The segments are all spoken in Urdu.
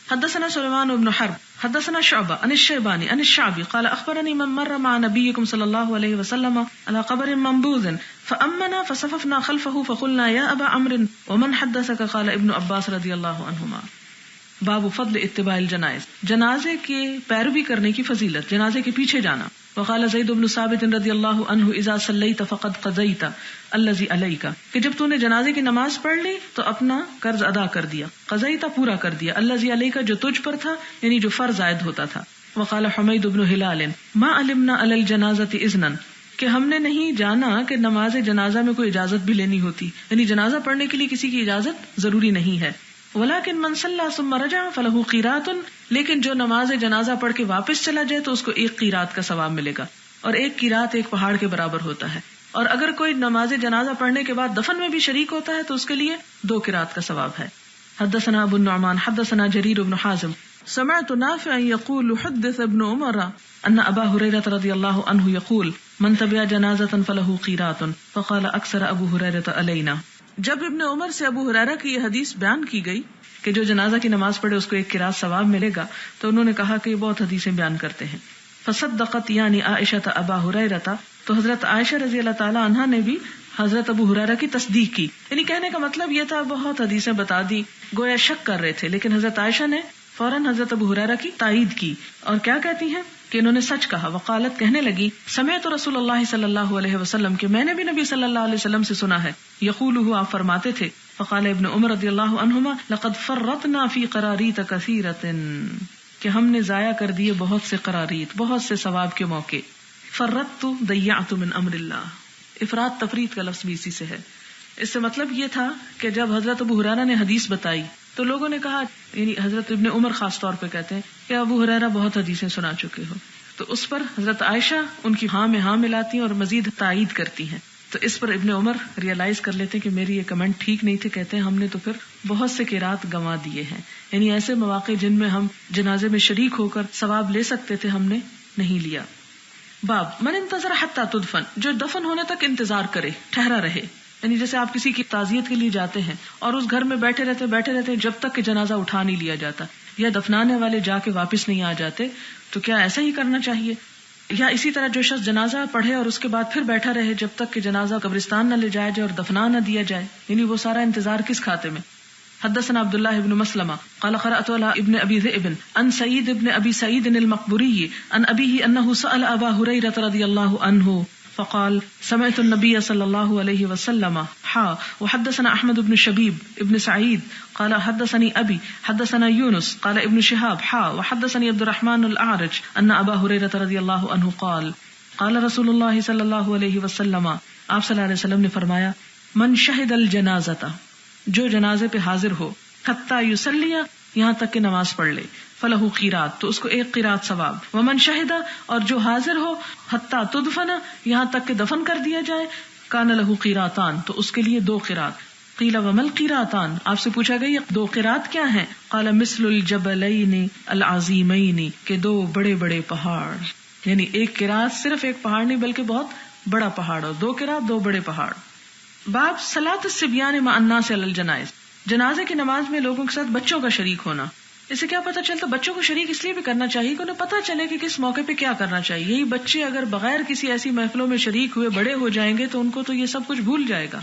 حدثنا سليمان بن حرب حدثنا شعبة عن الشيباني عن الشعبي قال أخبرني من مر مع نبيكم صلى الله عليه وسلم على قبر منبوذ فأمنا فصففنا خلفه فقلنا يا أبا عمرو ومن حدثك قال ابن عباس رضي الله عنهما. باب فضل اتباع الجنائز، جنازے کے پیروی کرنے کی فضیلت، جنازے کے پیچھے جانا. وقال زید بن ثابت رضی اللہ عنہ اذا صلیت فقد قضیت الذی علیک، کہ جب تو نے جنازے کی نماز پڑھ لی تو اپنا قرض ادا کر دیا، قضیت پورا کر دیا، الذی علیک جو تجھ پر تھا، یعنی جو فرض عائد ہوتا تھا. وقال حمید بن ہلال ما علمنا علی الجنازۃ اذنا، کہ ہم نے نہیں جانا کہ نماز جنازہ میں کوئی اجازت بھی لینی ہوتی، یعنی جنازہ پڑھنے کے لیے کسی کی اجازت ضروری نہیں ہے. ولیکن من صلی ثم رجع فلہ قیرات، لیکن جو نماز جنازہ پڑھ کے واپس چلا جائے تو اس کو 1 قیرات کا ثواب ملے گا، اور 1 قیرات 1 پہاڑ کے برابر ہوتا ہے. اور اگر کوئی نماز جنازہ پڑھنے کے بعد دفن میں بھی شریک ہوتا ہے تو اس کے لیے 2 قیرات کا ثواب ہے. حدثنا ابو النعمان حدثنا جریر بن حازم سمعت نافعا يقول حدث ابن عمر ان ابا هريره رضي الله عنه يقول من تبع جنازة فله قيرات فقال اكثر ابو هريره علينا. جب ابن عمر سے ابو ہریرہ کی یہ حدیث بیان کی گئی کہ جو جنازہ کی نماز پڑھے اس کو 1 قرات ثواب ملے گا، تو انہوں نے کہا کہ یہ بہت حدیثیں بیان کرتے ہیں. فصدقت یعنی عائشہ ابا ہریرہ، تو حضرت عائشہ رضی اللہ تعالی عنہا نے بھی حضرت ابو ہریرہ کی تصدیق کی. یعنی کہنے کا مطلب یہ تھا بہت حدیثیں بتا دی، گویا شک کر رہے تھے، لیکن حضرت عائشہ نے فوراً حضرت ابو ہریرہ کی تائید کی. اور کیا کہتی ہیں کہ انہوں نے سچ کہا. وقالت، کہنے لگی، سمعت رسول اللہ صلی اللہ علیہ وسلم، کہ میں نے بھی نبی صلی اللہ علیہ وسلم سے سنا ہے، یقولہ، آپ فرماتے تھے. فقال ابن عمر رضی اللہ عنہما لقد فرطنا فی قراریت کثیرۃ، کہ ہم نے ضائع کر دیے بہت سے قراریت، بہت سے ثواب کے موقع. فرطت ضیعت من امر اللہ، افراط تفریط کا لفظ بھی اسی سے ہے. اس سے مطلب یہ تھا کہ جب حضرت ابو ہریرہ نے حدیث بتائی تو لوگوں نے کہا، یعنی حضرت ابن عمر خاص طور پہ کہتے ہیں کہ ابو ہریرہ بہت حدیثیں سنا چکے ہو. تو اس پر حضرت عائشہ ان کی ہاں میں ہاں ملاتی ہیں اور مزید تائید کرتی ہیں. تو اس پر ابن عمر ریئلائز کر لیتے ہیں کہ میری یہ کمنٹ ٹھیک نہیں تھے. کہتے ہیں ہم نے تو پھر بہت سے قرات گنوا دیے ہیں، یعنی ایسے مواقع جن میں ہم جنازے میں شریک ہو کر ثواب لے سکتے تھے ہم نے نہیں لیا. باب من انتظر حتی تدفن، جو دفن ہونے تک انتظار کرے، ٹھہرا رہے. یعنی جیسے آپ کسی کی تعزیت کے لیے جاتے ہیں اور اس گھر میں بیٹھے رہتے جب تک کہ جنازہ اٹھا نہیں لیا جاتا، یا دفنانے والے جا کے واپس نہیں آ جاتے، تو کیا ایسا ہی کرنا چاہیے؟ یا اسی طرح جو شخص جنازہ پڑھے اور اس کے بعد پھر بیٹھا رہے جب تک کہ جنازہ قبرستان نہ لے جایا جائے اور دفنا نہ دیا جائے، یعنی وہ سارا انتظار کس کھاتے میں؟ حدثنا عبد الله بن مسلمة قال قرأت على ابن ابي ذئب عن سعيد بن ابي سعيد المقبوري عن ابيه انه سأل ابا هريرة رضي الله عنه فقال سمعت النبي صلى الله عليه وسلم وحدثنا احمد بن شبيب ابن سعيد قال حدثني ابي حدثنا يونس قال ابن شهاب وحدثني عبد الرحمن الاعرج ان ابا هريرة رضي الله عنه قال قال رسول الله صلى الله عليه وسلم، آپ صلی اللہ علیہ وسلم نے فرمایا، من شهد الجنازة، جو جنازے پہ حاضر ہو، حتی یصلی، یہاں تک کہ نماز پڑھ لے، فلہ قیرات، تو اس کو 1 قیرات ثواب. ومن شہد، اور جو حاضر ہو، حتی تدفن، یہاں تک کہ دفن کر دیا جائے، کان لہ قیراتان، تو اس کے لیے 2 قیرات. قیل وما القیراتان، آپ سے پوچھا گیا یہ 2 قیرات کیا ہیں؟ قال مثل الجبلین العظیمین، کہ 2 بڑے بڑے پہاڑ. یعنی 1 قیرات صرف 1 پہاڑ نہیں بلکہ بہت بڑا پہاڑ، اور 2 قیرات 2 بڑے پہاڑ. باب صلاۃ الصبیان مع الناس علی الجنائز، جنازے کی نماز میں لوگوں کے ساتھ بچوں کا شریک ہونا. اس سے کیا پتہ چلتا؟ بچوں کو شریک اس لیے بھی کرنا چاہیے کہ انہیں پتہ چلے کہ کس موقع پہ کیا کرنا چاہیے. یہی بچے اگر بغیر کسی ایسی محفلوں میں شریک ہوئے بڑے ہو جائیں گے تو ان کو تو یہ سب کچھ بھول جائے گا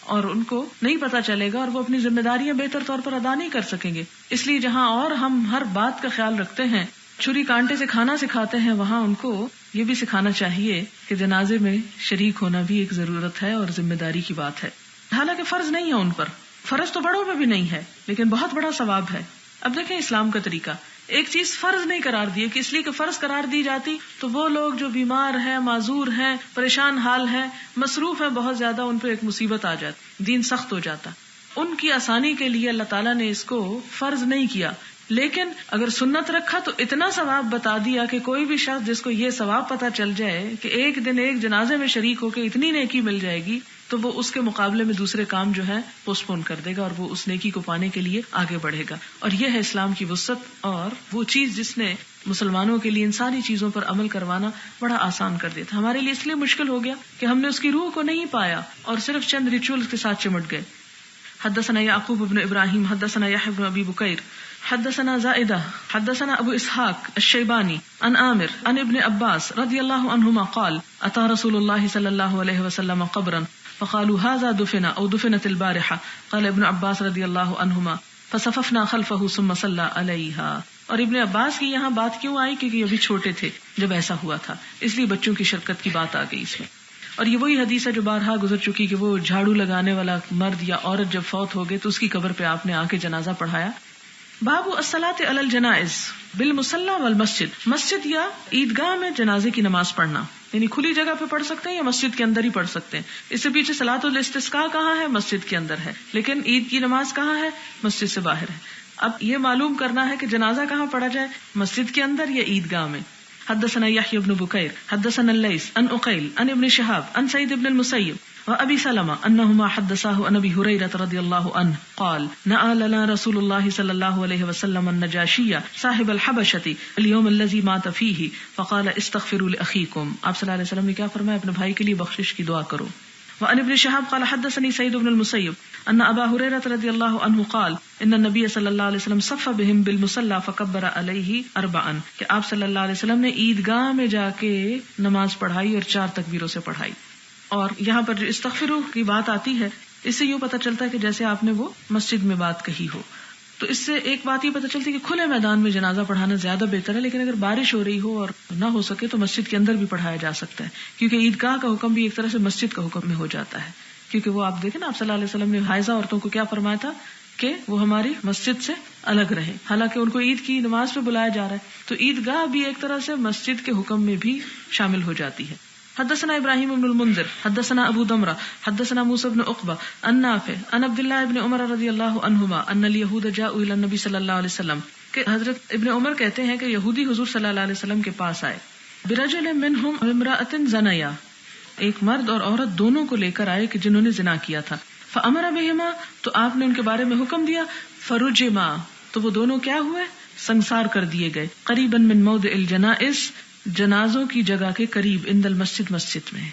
اور ان کو نہیں پتہ چلے گا، اور وہ اپنی ذمہ داریاں بہتر طور پر ادا نہیں کر سکیں گے. اس لیے جہاں اور ہم ہر بات کا خیال رکھتے ہیں، چھری کانٹے سے کھانا سکھاتے ہیں، وہاں ان کو یہ بھی سکھانا چاہیے کہ جنازے میں شریک ہونا بھی ایک ضرورت ہے اور ذمہ داری کی بات ہے. حالانکہ فرض نہیں ہے ان پر، فرض تو بڑوں پہ بھی نہیں ہے، لیکن بہت بڑا ثواب ہے. اب دیکھیں اسلام کا طریقہ، ایک چیز فرض نہیں قرار دی کہ اس لیے کہ فرض قرار دی جاتی تو وہ لوگ جو بیمار ہیں، معذور ہیں، پریشان حال ہیں، مصروف ہیں بہت زیادہ، ان پہ ایک مصیبت آ جاتی، دین سخت ہو جاتا. ان کی آسانی کے لیے اللہ تعالیٰ نے اس کو فرض نہیں کیا، لیکن اگر سنت رکھا تو اتنا ثواب بتا دیا کہ کوئی بھی شخص جس کو یہ ثواب پتا چل جائے کہ ایک دن ایک جنازے میں شریک ہو کے اتنی نیکی مل جائے گی، تو وہ اس کے مقابلے میں دوسرے کام جو ہے پوسٹ پون کر دے گا اور وہ اس نیکی کو پانے کے لیے آگے بڑھے گا. اور یہ ہے اسلام کی وسعت اور وہ چیز جس نے مسلمانوں کے لیے ان ساری چیزوں پر عمل کروانا بڑا آسان کر دیا تھا. ہمارے لیے اس لیے مشکل ہو گیا کہ ہم نے اس کی روح کو نہیں پایا اور صرف چند ریچولز کے ساتھ چمٹ گئے. حدثنا یعقوب بن ابراہیم حدثنا یحیی بن ابی بکیر حدثنا زائدہ حدثنا ابو اسحاق الشیبانی عن عامر عن ابن عباس رضی اللہ عنہما قال اتى رسول اللہ صلی اللہ علیہ وسلم قبرا فقالوا هذا دفن او دفنت البارحة قال ابن عباس رضی اللہ عنہما فصففنا خلفه ثم صلى عليها. اور ابن عباس کی یہاں بات کیوں آئی؟ کیونکہ ابھی چھوٹے تھے جب ایسا ہوا تھا، اس لیے بچوں کی شرکت کی بات آ گئی اس میں. اور یہ وہی حدیث ہے جو بارہا گزر چکی کہ وہ جھاڑو لگانے والا مرد یا عورت جب فوت ہو گئے تو اس کی قبر پہ آپ نے آ کے جنازہ پڑھایا. باب الصلاۃ علی الجنائز بالمصلی والمسجد. مسجد یا عیدگاہ میں جنازے کی نماز پڑھنا، یعنی کھلی جگہ پہ پڑھ سکتے ہیں یا مسجد کے اندر ہی پڑھ سکتے ہیں. اس سے پیچھے صلاۃ الاستسقاء کہاں ہے؟ مسجد کے اندر ہے. لیکن عید کی نماز کہاں ہے؟ مسجد سے باہر ہے. اب یہ معلوم کرنا ہے کہ جنازہ کہاں پڑھا جائے، مسجد کے اندر یا عیدگاہ میں. حدثنا یحیی بن بکیر حدثنا اللیث عن عقیل عن ابن شہاب عن سعید بن المسیب وابی سلمہ انہما حدثاه عن ابی ہریرہ رضی اللہ عنہ قال نعى لنا رسول اللہ صلی اللہ علیہ وسلم النجاشی صاحب الحبشۃ اليوم الذي مات فيه فقال استغفروا لاخيكم. آپ صلی اللہ علیہ وسلم نے کیا فرمایا؟ اپنے بھائی کے لیے بخشش کی دعا کرو. وعن ابن شهاب قال حدثني سعيد بن المسيب ان ابا هريره رضي الله عنه قال ان النبي صلى الله عليه وسلم صف بهم بالمصلى فكبر عليه اربعا. کہ آپ صلی اللہ علیہ وسلم نے عیدگاہ میں جا کے نماز پڑھائی اور 4 تکبیروں سے پڑھائی. اور یہاں پر جو استغفروا کی بات آتی ہے اس سے یہ پتہ چلتا ہے کہ جیسے آپ نے وہ مسجد میں بات کہی ہو. تو اس سے ایک بات یہ پتہ چلتی ہے کہ کھلے میدان میں جنازہ پڑھانا زیادہ بہتر ہے، لیکن اگر بارش ہو رہی ہو اور نہ ہو سکے تو مسجد کے اندر بھی پڑھایا جا سکتا ہے، کیونکہ عیدگاہ کا حکم بھی ایک طرح سے مسجد کا حکم میں ہو جاتا ہے. کیونکہ وہ آپ دیکھیں نا، آپ صلی اللہ علیہ وسلم نے حائضہ عورتوں کو کیا فرمایا تھا کہ وہ ہماری مسجد سے الگ رہے، حالانکہ ان کو عید کی نماز پہ بلایا جا رہا ہے. تو عیدگاہ بھی ایک طرح سے مسجد کے حکم میں بھی شامل ہو جاتی ہے. حدثنا ابراہیم بن المنذر حدثنا ابو دمرہ حدثنا موسى بن عقبہ عن نافع عن عبد الله بن عمر رضی اللہ عنہما ان اليهود جاءوا الى النبي صلی اللہ علیہ وسلم، کہ حضرت ابن عمر کہتے ہیں کہ یہودی حضور صلی اللہ علیہ وسلم کے پاس آئے. برجل منهم امرأة زنیا، ایک مرد اور عورت دونوں کو لے کر آئے کہ جنہوں نے زنا کیا تھا. فامر بهما، تو آپ نے ان کے بارے میں حکم دیا. فرجما، تو وہ دونوں کیا ہوئے؟ سنسار کر دیے گئے. قریبا من موضع الجنائز، جنازوں کی جگہ کے قریب، عند المسجد، مسجد میں.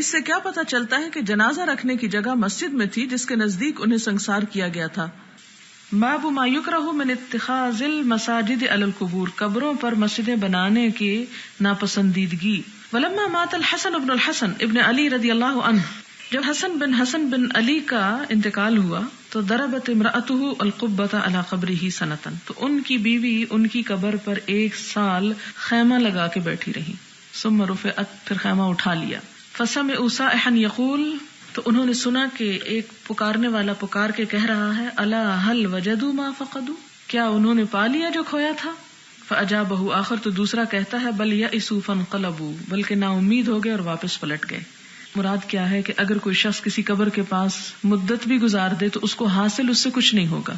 اس سے کیا پتہ چلتا ہے کہ جنازہ رکھنے کی جگہ مسجد میں تھی جس کے نزدیک انہیں سنسار کیا گیا تھا. باب ما یکرہ من اتخاذ المساجد علی القبور، قبروں پر مسجدیں بنانے کی ناپسندیدگی. ولما مات الحسن بن الحسن ابن علی رضی اللہ عنہ، جب حسن بن علی کا انتقال ہوا تو ضربت امرأته القبۃ علی قبرہ سنۃ، تو ان کی بیوی ان کی قبر پر 1 سال خیمہ لگا کے بیٹھی رہی. ثم رفعت، پھر خیمہ اٹھا لیا. فسمعوا صائحا یقول، تو انہوں نے سنا کہ ایک پکارنے والا پکار کے کہہ رہا ہے، الا هل وجدوا ما فقدوا، کیا انہوں نے پا لیا جو کھویا تھا؟ فاجابہ آخر، تو دوسرا کہتا ہے، بل یئسوا فانقلبوا، بلکہ نا امید ہو گئے اور واپس پلٹ گئے. مراد کیا ہے کہ اگر کوئی شخص کسی قبر کے پاس مدت بھی گزار دے تو اس کو حاصل اس سے کچھ نہیں ہوگا.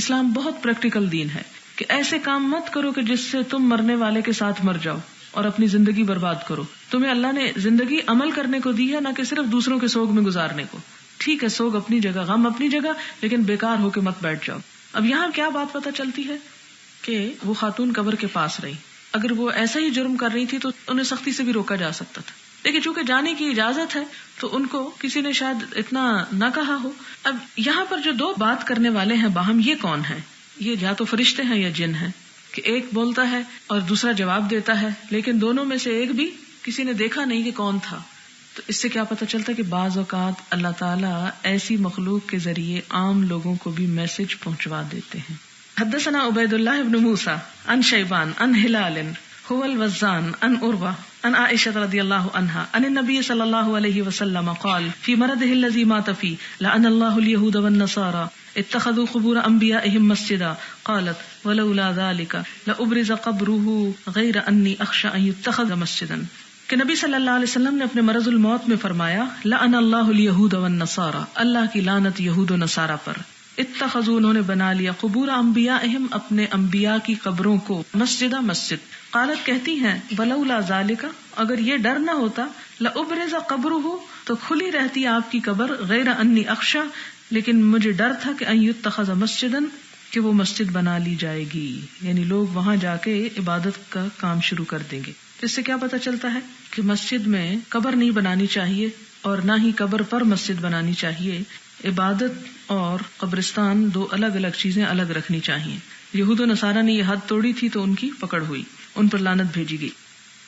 اسلام بہت پریکٹیکل دین ہے کہ ایسے کام مت کرو کہ جس سے تم مرنے والے کے ساتھ مر جاؤ اور اپنی زندگی برباد کرو. تمہیں اللہ نے زندگی عمل کرنے کو دی ہے، نہ کہ صرف دوسروں کے سوگ میں گزارنے کو. ٹھیک ہے، سوگ اپنی جگہ، غم اپنی جگہ، لیکن بیکار ہو کے مت بیٹھ جاؤ. اب یہاں کیا بات پتہ چلتی ہے کہ وہ خاتون قبر کے پاس رہی. اگر وہ ایسا ہی جرم کر رہی تھی تو انہیں سختی سے بھی روکا جا سکتا تھا، لیکن چونکہ جانے کی اجازت ہے تو ان کو کسی نے شاید اتنا نہ کہا ہو. اب یہاں پر جو 2 بات کرنے والے ہیں باہم، یہ کون ہیں؟ یہ یا تو فرشتے ہیں یا جن ہیں، کہ ایک بولتا ہے اور دوسرا جواب دیتا ہے، لیکن دونوں میں سے ایک بھی کسی نے دیکھا نہیں کہ کون تھا. تو اس سے کیا پتہ چلتا ہے کہ بعض اوقات اللہ تعالیٰ ایسی مخلوق کے ذریعے عام لوگوں کو بھی میسج پہنچوا دیتے ہیں. حدثنا عبید اللہ بن موسیٰ عن شیبان عن ہلال هو الوزان عن عروہ عن عائشة رضی اللہ عنہا عن النبی صلی اللہ علیہ وسلم قال فی مرضه الذی مات فیہ لعن اللہ اليہود والنصارى اتخذوا قبور انبیائهم مسجدا قالت ولولا ذلك لابرز قبره غیر انی اخشى ان يتخذ مسجدا. کہ نبی صلی اللہ علیہ وسلم نے اپنے مرض الموت میں فرمایا، لعن اللہ اليہود والنصارى، اللہ کی لعنت یہود و نصارہ پر. اتخذوا، انہوں نے بنا لیا، قبور انبیائہم، اپنے انبیاء کی قبروں کو، مسجدہ، مسجد. قالت، کہتی ہیں، ولولا ذالک، اگر یہ ڈر نہ ہوتا، لابرز قبرہ، تو کھلی رہتی آپ کی قبر، غیر انی اخشى، لیکن مجھے ڈر تھا کہ ان یتخذ مسجدا، کہ وہ مسجد بنا لی جائے گی، یعنی لوگ وہاں جا کے عبادت کا کام شروع کر دیں گے. اس سے کیا پتہ چلتا ہے کہ مسجد میں قبر نہیں بنانی چاہیے اور نہ ہی قبر پر مسجد بنانی چاہیے. عبادت اور قبرستان 2 الگ الگ چیزیں الگ رکھنی چاہیے. یہود و نصارہ نے یہ حد توڑی تھی تو ان کی پکڑ ہوئی، ان پر لعنت بھیجی گئی۔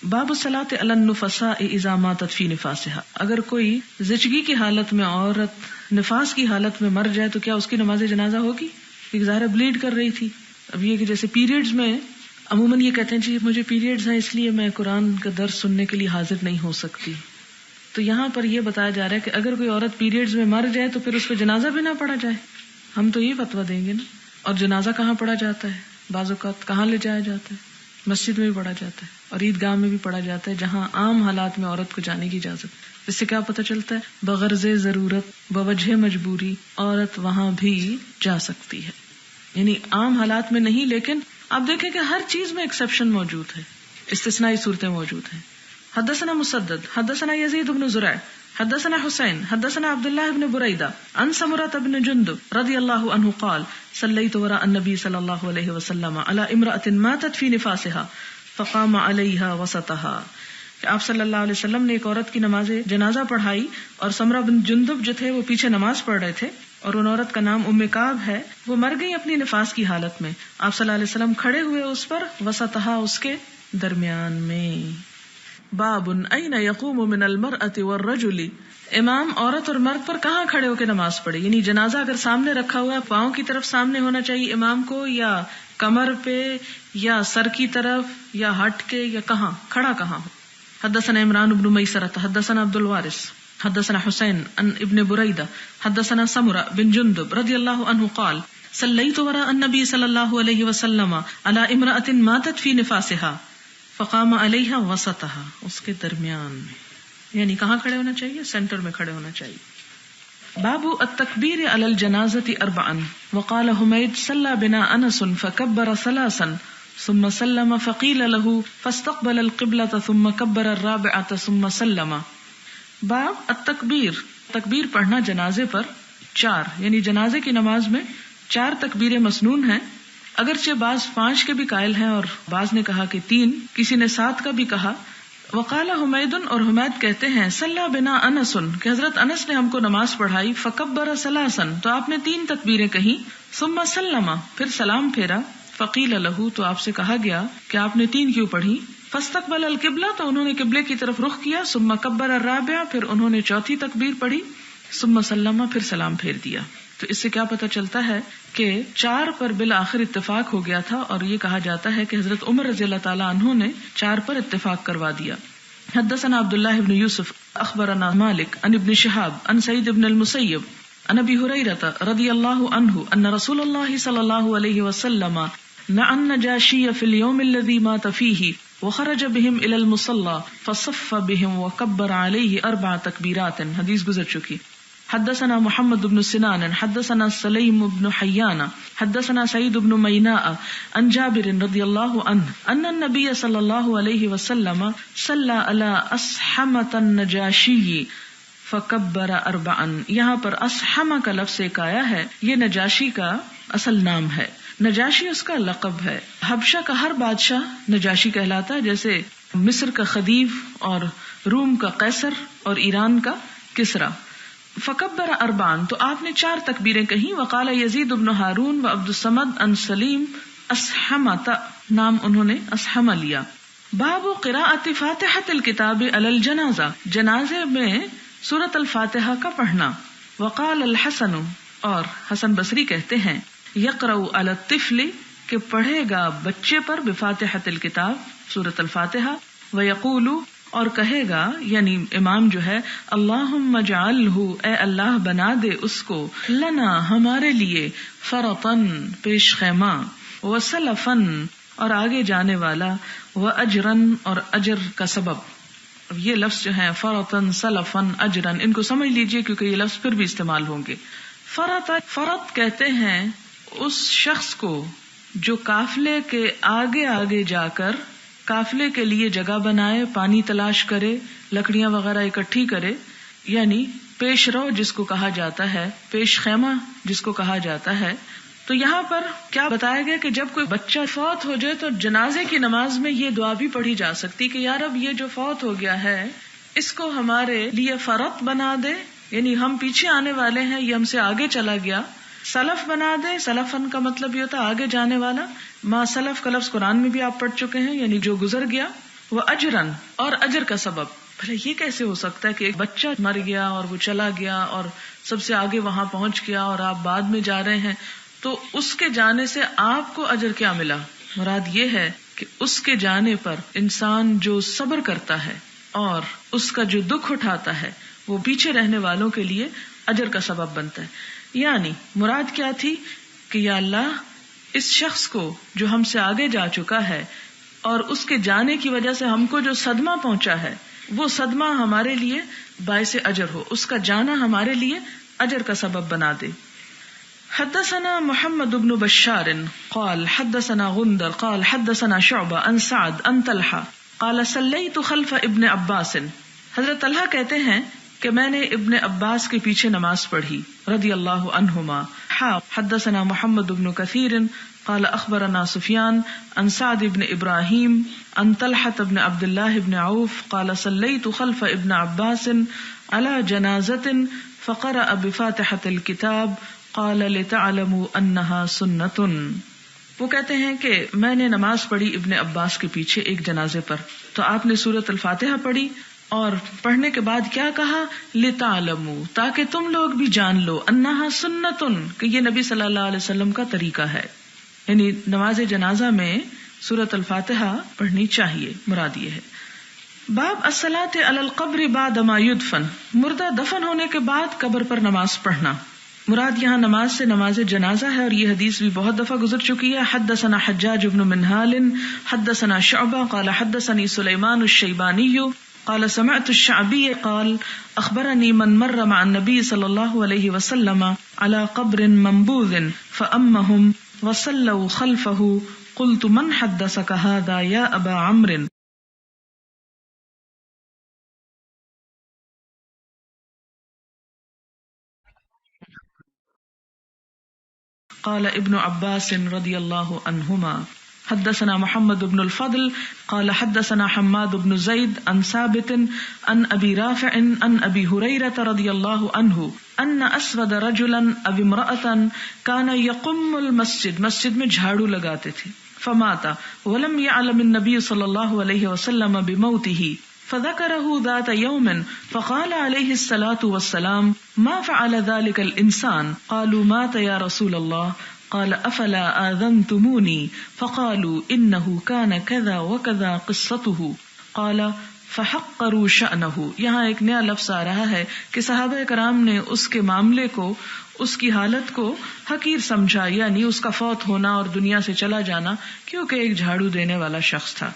باب الصلاۃ علی النفساء اذا ماتت فی نفاسها، اگر کوئی زچگی کی حالت میں عورت نفاس کی حالت میں مر جائے تو کیا اس کی نماز جنازہ ہوگی؟ ظاہر بلیڈ کر رہی تھی۔ اب یہ کہ جیسے پیریڈز میں عموماً یہ کہتے ہیں جی مجھے پیریڈز ہیں اس لیے میں قرآن کا درس سننے کے لیے حاضر نہیں ہو سکتی، تو یہاں پر یہ بتایا جا رہا ہے کہ اگر کوئی عورت پیریڈز میں مر جائے تو پھر اس پہ جنازہ بھی نہ پڑھا جائے۔ ہم تو یہ فتویٰ دیں گے نا، اور جنازہ کہاں پڑھا جاتا ہے؟ بعض اوقات کہاں لے جایا جاتا ہے؟ مسجد میں بھی پڑھا جاتا ہے اور عیدگاہ میں بھی پڑھا جاتا ہے، جہاں عام حالات میں عورت کو جانے کی اجازت۔ اس سے کیا پتہ چلتا ہے؟ بغرض ضرورت بوجہ مجبوری عورت وہاں بھی جا سکتی ہے، یعنی عام حالات میں نہیں، لیکن آپ دیکھیں کہ ہر چیز میں ایکسیپشن موجود ہے، استثنائی صورتیں موجود ہیں۔ حدثنا مسدد حدثنا یزید بن زرع حدثنا حسین حدثنا عبداللہ بن بریدہ عن سمرة بن جندب رضی اللہ عنہ قال صلیت وراء النبی صلی اللہ علیہ وسلم على امرأة ماتت فی نفاسها فقام علیہا وسطها، کہ آپ صلی اللہ علیہ وسلم نے ایک عورت کی نماز جنازہ پڑھائی اور سمرہ بن جندب جو تھے وہ پیچھے نماز پڑھ رہے تھے، اور ان عورت کا نام ام کعب ہے، وہ مر گئی اپنی نفاس کی حالت میں، آپ صلی اللہ علیہ وسلم کھڑے ہوئے اس پر، وسطها اس کے درمیان میں۔ باب این یقوم من المرأة والرجل، امام عورت اور مرد پر کہاں کھڑے ہو کے نماز پڑھے، یعنی جنازہ اگر سامنے رکھا ہوا ہے پاؤں کی طرف سامنے ہونا چاہیے امام کو، یا کمر پہ، یا سر کی طرف، یا ہٹ کے، یا کہاں کھڑا کہاں ہو۔ حدثنا عمران بن میسرۃ حدثنا عبد الوارث حدثنا حسین عن ابن بریدہ حدثنا سمرہ بن جندب رضی اللہ عنہ قال صلیت وراء النبی صلی اللہ علیہ وسلم علی امرأة ماتت فی نفاسها فقام علیہا وسطها، اس کے درمیان میں، یعنی کہاں کھڑے ہونا چاہیے؟ سینٹر میں کھڑے ہونا چاہیے۔ باب التکبیر علی الجنازۃ اربعا، وقال حمید صلی بنا انس فکبر ثلاثا ثم سلم فقیل له فاستقبل القبلة ثم كبر الرابعة ثم سلم۔ باب التکبیر، تکبیر پڑھنا جنازے پر چار، یعنی جنازے کی نماز میں 4 تکبیریں مسنون ہیں، اگرچہ بعض 5 کے بھی قائل ہیں اور بعض نے کہا کہ 3، کسی نے 7 کا بھی کہا۔ وقال حمید، اور حمید کہتے ہیں صلی بنا انس، کہ حضرت انس نے ہم کو نماز پڑھائی، فکبر ثلاثا، تو آپ نے 3 تکبیریں کہیں، ثم سلم، پھر سلام پھیرا، فقیل له، تو آپ سے کہا گیا کہ آپ نے 3 کیوں پڑھی، فاستقبل القبلہ، تو انہوں نے قبلے کی طرف رخ کیا، ثم کبر الرابعہ، پھر انہوں نے 4تھی تکبیر پڑھی، ثم سلم، پھر سلام پھیر دیا۔ تو اس سے کیا پتہ چلتا ہے کہ 4 پر بالآخر اتفاق ہو گیا تھا، اور یہ کہا جاتا ہے کہ حضرت عمر رضی اللہ تعالیٰ عنہ نے 4 پر اتفاق کروا دیا۔ حدثنا عبداللہ بن یوسف اخبرنا مالک عن ابن شہاب عن سعید بن المسیب عن ابی ہریرہ رضی اللہ عنہ ان رسول اللہ صلی اللہ علیہ وسلم نعى النجاشی فی اليوم الذي مات فیہ وخرج بهم الى المصلى فصف بهم وكبر عليه 4 تکبیرات، حدیث گزر چکی۔ حدثنا محمد بن سنان حدثنا سلیم بن حیان حدثنا سعید بن میناء عن جابر رضی اللہ عنہ ان النبی صلی اللہ علیہ وسلم صلی علی اصحمۃ النجاشی فکبر 4۔ یہاں پر اصحمہ کا لفظ ایک آیا ہے، یہ نجاشی کا اصل نام ہے، نجاشی اس کا لقب ہے۔ حبشہ کا ہر بادشاہ نجاشی کہلاتا ہے، جیسے مصر کا خدیو اور روم کا قیصر اور ایران کا کسرا۔ فکبر 4، تو آپ نے 4 تکبیریں کہیں۔ وقال یزید بن ہارون و عبد الصمد عن سلیم اصحمۃ، نام انہوں نے اصحمہ لیا۔ باب قراءۃ فاتحۃ الکتاب علی الجنازہ، جنازے میں سورۃ الفاتحہ کا پڑھنا۔ وقال الحسن، اور حسن بصری کہتے ہیں یقرأ علی الطفل، کہ پڑھے گا بچے پر بفاتحۃ الکتاب، سورۃ الفاتحہ، ویقول، اور کہے گا یعنی امام جو ہے، اللہم اجعلہ، اے اللہ بنا دے اس کو، لنا ہمارے لیے، فرطن پیش خیمہ، وسلفن اور آگے جانے والا، واجرن اور اجر کا سبب۔ اب یہ لفظ جو ہے فرطن، سلفن، اجرن، ان کو سمجھ لیجئے کیونکہ یہ لفظ پھر بھی استعمال ہوں گے۔ فرط کہتے ہیں اس شخص کو جو قافلے کے آگے آگے جا کر قافلے کے لیے جگہ بنائے، پانی تلاش کرے، لکڑیاں وغیرہ اکٹھی کرے، یعنی پیش رو جس کو کہا جاتا ہے، پیش خیمہ جس کو کہا جاتا ہے۔ تو یہاں پر کیا بتایا گیا کہ جب کوئی بچہ فوت ہو جائے تو جنازے کی نماز میں یہ دعا بھی پڑھی جا سکتی کہ یا رب یہ جو فوت ہو گیا ہے اس کو ہمارے لیے فرط بنا دے، یعنی ہم پیچھے آنے والے ہیں، یہ ہم سے آگے چلا گیا، سلف بنا دے. سلفن کا مطلب یہ ہوتا ہے آگے جانے والا. ما سلف کا لفظ قرآن میں بھی آپ پڑھ چکے ہیں، یعنی جو گزر گیا. وہ اجرن، اور اجر کا سبب. بھلے یہ کیسے ہو سکتا ہے کہ ایک بچہ مر گیا اور وہ چلا گیا اور سب سے آگے وہاں پہنچ گیا اور آپ بعد میں جا رہے ہیں، تو اس کے جانے سے آپ کو اجر کیا ملا؟ مراد یہ ہے کہ اس کے جانے پر انسان جو صبر کرتا ہے اور اس کا جو دکھ اٹھاتا ہے وہ پیچھے رہنے والوں کے لیے اجر کا سبب بنتا ہے. یعنی مراد کیا تھی کہ یا اللہ اس شخص کو جو ہم سے آگے جا چکا ہے اور اس کے جانے کی وجہ سے ہم کو جو صدمہ پہنچا ہے وہ صدمہ ہمارے لیے باعث اجر ہو، اس کا جانا ہمارے لیے اجر کا سبب بنا دے. حدثنا محمد بن بشار قال حدثنا غندر قال حدثنا شعبہ عن سعد عن طلحہ قال صلیت خلف ابن عباس. حضرت طلحہ کہتے ہیں کہ میں نے ابن عباس کے پیچھے نماز پڑھی رضی اللہ عنہما. حدثنا محمد بن کثیر قال اخبرنا سفیان عن سعد بن ابراہیم عن طلحة بن عبد الله بن عوف قال صلیت خلف ابن عباس على جنازة فقرأ بفاتحة الكتاب قال لتعلموا انها سنة. وہ کہتے ہیں کہ میں نے نماز پڑھی ابن عباس کے پیچھے ایک جنازے پر، تو آپ نے سورۃ الفاتحہ پڑھی اور پڑھنے کے بعد کیا کہا؟ لتعلموا، تاکہ تم لوگ بھی جان لو، انہا سنتن، کہ یہ نبی صلی اللہ علیہ وسلم کا طریقہ ہے. یعنی نماز جنازہ میں سورۃ الفاتحہ پڑھنی چاہیے. مراد یہ ہے. باب الصلاۃ علی القبر بعد ما یدفن، مردہ دفن ہونے کے بعد قبر پر نماز پڑھنا. مراد یہاں نماز سے نماز جنازہ ہے، اور یہ حدیث بھی بہت دفعہ گزر چکی ہے. حدثنا حجاج بن منہال حدثنا شعبہ قال حدثني سلیمان الشیبانی قال سمعت الشعبی قال اخبرني من مر مع النبي صلی اللہ علیہ وسلم على قبر منبوذ فأمهم وصلوا خلفه قلت من حدثك هذا يا ابا عمرو. قال ابن عباس رضی اللہ عنہما حدثنا محمد بن الفضل قال حدثنا حماد بن زید عن ثابت عن ابی رافع عن ابی ہریرہ رضی اللہ عنہ ان اسود رجلا او امرأة كان يقم المسجد، مسجد میں جھاڑو لگاتے تھے، فمات ولم يعلم النبي صلی اللہ علیہ وسلم بموته فذكره ذات يوم فقال عليه الصلاة والسلام ما فعل ذلك الإنسان قالوا مات يا رسول الله قال افلا آذنتموني فقالوا انه كان كذا وكذا قصته قال فحقروا شأنه. یہاں ایک نیا لفظ آ رہا ہے کہ صحابہ کرام نے اس کے معاملے کو، اس کی حالت کو حقیر سمجھا، یعنی اس کا فوت ہونا اور دنیا سے چلا جانا، کیونکہ ایک جھاڑو دینے والا شخص تھا.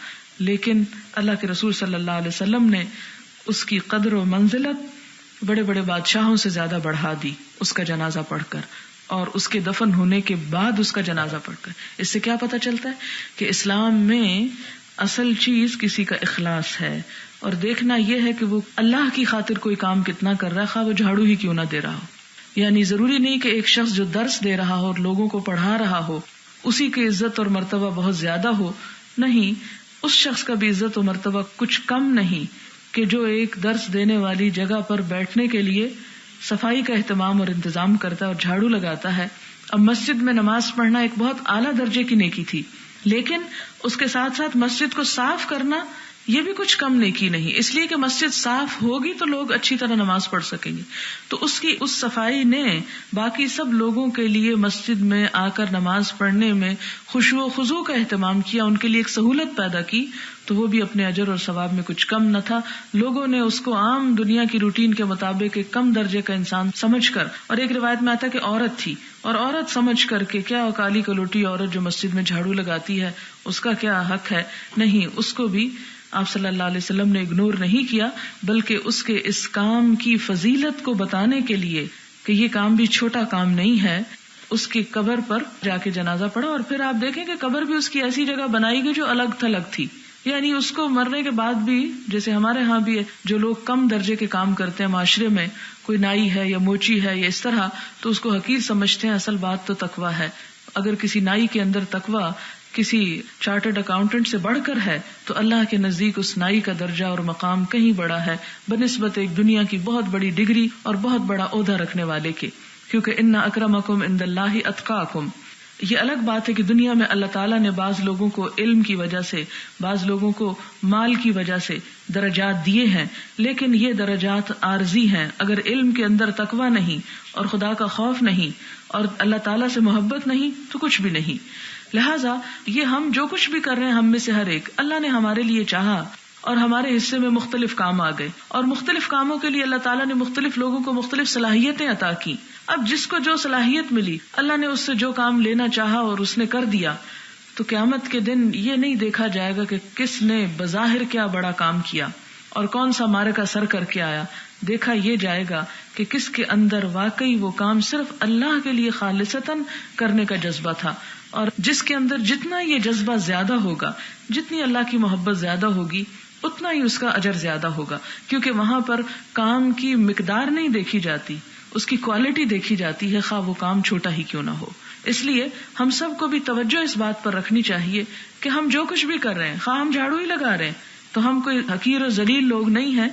لیکن اللہ کے رسول صلی اللہ علیہ وسلم نے اس کی قدر و منزلت بڑے بڑے بادشاہوں سے زیادہ بڑھا دی اس کا جنازہ پڑھ کر، اور اس کے دفن ہونے کے بعد اس کا جنازہ پڑھ کر. اس سے کیا پتہ چلتا ہے کہ اسلام میں اصل چیز کسی کا اخلاص ہے، اور دیکھنا یہ ہے کہ وہ اللہ کی خاطر کوئی کام کتنا کر رہا ہے، خواہ وہ جھاڑو ہی کیوں نہ دے رہا ہو. یعنی ضروری نہیں کہ ایک شخص جو درس دے رہا ہو اور لوگوں کو پڑھا رہا ہو اسی کی عزت اور مرتبہ بہت زیادہ ہو. نہیں، اس شخص کا بھی عزت و مرتبہ کچھ کم نہیں کہ جو ایک درس دینے والی جگہ پر بیٹھنے کے لیے صفائی کا اہتمام اور انتظام کرتا ہے اور جھاڑو لگاتا ہے. اب مسجد میں نماز پڑھنا ایک بہت اعلیٰ درجے کی نیکی تھی، لیکن اس کے ساتھ ساتھ مسجد کو صاف کرنا یہ بھی کچھ کم نیکی نہیں، اس لیے کہ مسجد صاف ہوگی تو لوگ اچھی طرح نماز پڑھ سکیں گے. تو اس کی اس صفائی نے باقی سب لوگوں کے لیے مسجد میں آ کر نماز پڑھنے میں خشوع و خضوع کا اہتمام کیا، ان کے لیے ایک سہولت پیدا کی، تو وہ بھی اپنے اجر اور ثواب میں کچھ کم نہ تھا. لوگوں نے اس کو عام دنیا کی روٹین کے مطابق ایک کم درجے کا انسان سمجھ کر، اور ایک روایت میں آتا کہ عورت تھی، اور عورت سمجھ کر کہ کیا کالی کلوٹی عورت جو مسجد میں جھاڑو لگاتی ہے اس کا کیا حق ہے. نہیں، اس کو بھی آپ صلی اللہ علیہ وسلم نے اگنور نہیں کیا، بلکہ اس کے اس کام کی فضیلت کو بتانے کے لیے کہ یہ کام بھی چھوٹا کام نہیں ہے، اس کی قبر پر جا کے جنازہ پڑھا. اور پھر آپ دیکھیں کہ قبر بھی اس کی ایسی جگہ بنائی گئی جو الگ تھلگ تھی، یعنی اس کو مرنے کے بعد بھی، جیسے ہمارے ہاں بھی جو لوگ کم درجے کے کام کرتے ہیں معاشرے میں، کوئی نائی ہے یا موچی ہے یا اس طرح، تو اس کو حقیر سمجھتے ہیں. اصل بات تو تقویٰ ہے. اگر کسی نائی کے اندر تقویٰ کسی چارٹرڈ اکاؤنٹنٹ سے بڑھ کر ہے تو اللہ کے نزدیک اس نائی کا درجہ اور مقام کہیں بڑا ہے بنسبت ایک دنیا کی بہت بڑی ڈگری اور بہت بڑا عہدہ رکھنے والے کے. کیونکہ ان اکرمکم عند اللہ اتقاکم. یہ الگ بات ہے کہ دنیا میں اللہ تعالیٰ نے بعض لوگوں کو علم کی وجہ سے، بعض لوگوں کو مال کی وجہ سے درجات دیے ہیں، لیکن یہ درجات عارضی ہیں. اگر علم کے اندر تقوی نہیں اور خدا کا خوف نہیں اور اللہ تعالیٰ سے محبت نہیں تو کچھ بھی نہیں. لہٰذا یہ ہم جو کچھ بھی کر رہے ہیں، ہم میں سے ہر ایک اللہ نے ہمارے لیے چاہا اور ہمارے حصے میں مختلف کام آ گئے، اور مختلف کاموں کے لیے اللہ تعالیٰ نے مختلف لوگوں کو مختلف صلاحیتیں عطا کی. اب جس کو جو صلاحیت ملی، اللہ نے اس سے جو کام لینا چاہا اور اس نے کر دیا، تو قیامت کے دن یہ نہیں دیکھا جائے گا کہ کس نے بظاہر کیا بڑا کام کیا اور کون سا معرکہ سر کر کے آیا. دیکھا یہ جائے گا کہ کس کے اندر واقعی وہ کام صرف اللہ کے لیے خالصتاً کرنے کا جذبہ تھا، اور جس کے اندر جتنا یہ جذبہ زیادہ ہوگا، جتنی اللہ کی محبت زیادہ ہوگی، اتنا ہی اس کا اجر زیادہ ہوگا. کیونکہ وہاں پر کام کی مقدار نہیں دیکھی جاتی، اس کی کوالٹی دیکھی جاتی ہے، خواہ وہ کام چھوٹا ہی کیوں نہ ہو. اس لیے ہم سب کو بھی توجہ اس بات پر رکھنی چاہیے کہ ہم جو کچھ بھی کر رہے ہیں، خواہ ہم جھاڑو ہی لگا رہے ہیں، تو ہم کوئی حقیر و ذلیل لوگ نہیں ہیں.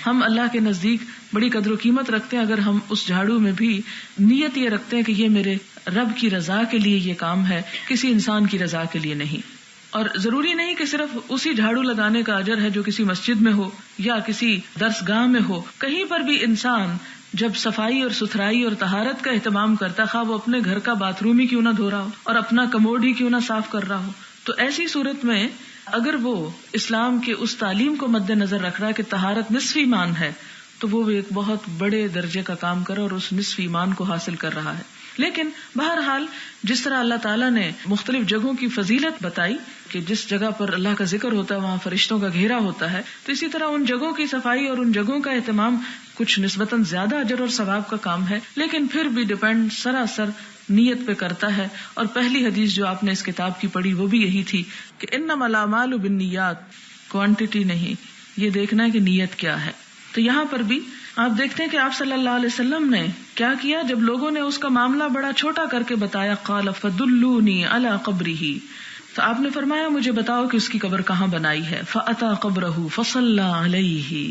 ہم اللہ کے نزدیک بڑی قدر و قیمت رکھتے ہیں اگر ہم اس جھاڑو میں بھی نیت یہ رکھتے ہیں کہ یہ میرے رب کی رضا کے لیے یہ کام ہے، کسی انسان کی رضا کے لیے نہیں. اور ضروری نہیں کہ صرف اسی جھاڑو لگانے کا اجر ہے جو کسی مسجد میں ہو یا کسی درس گاہ میں ہو. کہیں پر بھی انسان جب صفائی اور ستھرائی اور طہارت کا اہتمام کرتا، خواہ وہ اپنے گھر کا باتھ روم ہی کیوں نہ دھو رہا ہو اور اپنا کموڈ ہی کیوں نہ صاف کر رہا ہو، تو ایسی صورت میں اگر وہ اسلام کے اس تعلیم کو مد نظر رکھ رہا ہے کہ طہارت نصف ایمان ہے، تو وہ ایک بہت بڑے درجے کا کام کر اور اس نصف ایمان کو حاصل کر رہا ہے. لیکن بہرحال جس طرح اللہ تعالیٰ نے مختلف جگہوں کی فضیلت بتائی کہ جس جگہ پر اللہ کا ذکر ہوتا ہے وہاں فرشتوں کا گھیرا ہوتا ہے، تو اسی طرح ان جگہوں کی صفائی اور ان جگہوں کا اہتمام کچھ نسبتاً زیادہ اجر اور ثواب کا کام ہے، لیکن پھر بھی ڈیپینڈ سراسر نیت پہ کرتا ہے. اور پہلی حدیث جو آپ نے اس کتاب کی پڑھی وہ بھی یہی تھی کہ انما الاعمال بالنیات، کوانٹٹی نہیں، یہ دیکھنا ہے کہ نیت کیا ہے. تو یہاں پر بھی آپ دیکھتے ہیں کہ آپ صلی اللہ علیہ وسلم نے کیا کیا، جب لوگوں نے اس کا معاملہ بڑا چھوٹا کر کے بتایا، قال فدلونی علی قبرہ، تو آپ نے فرمایا مجھے بتاؤ کہ اس کی قبر کہاں بنائی ہے. فاتی قبرہ فصلی علیہ.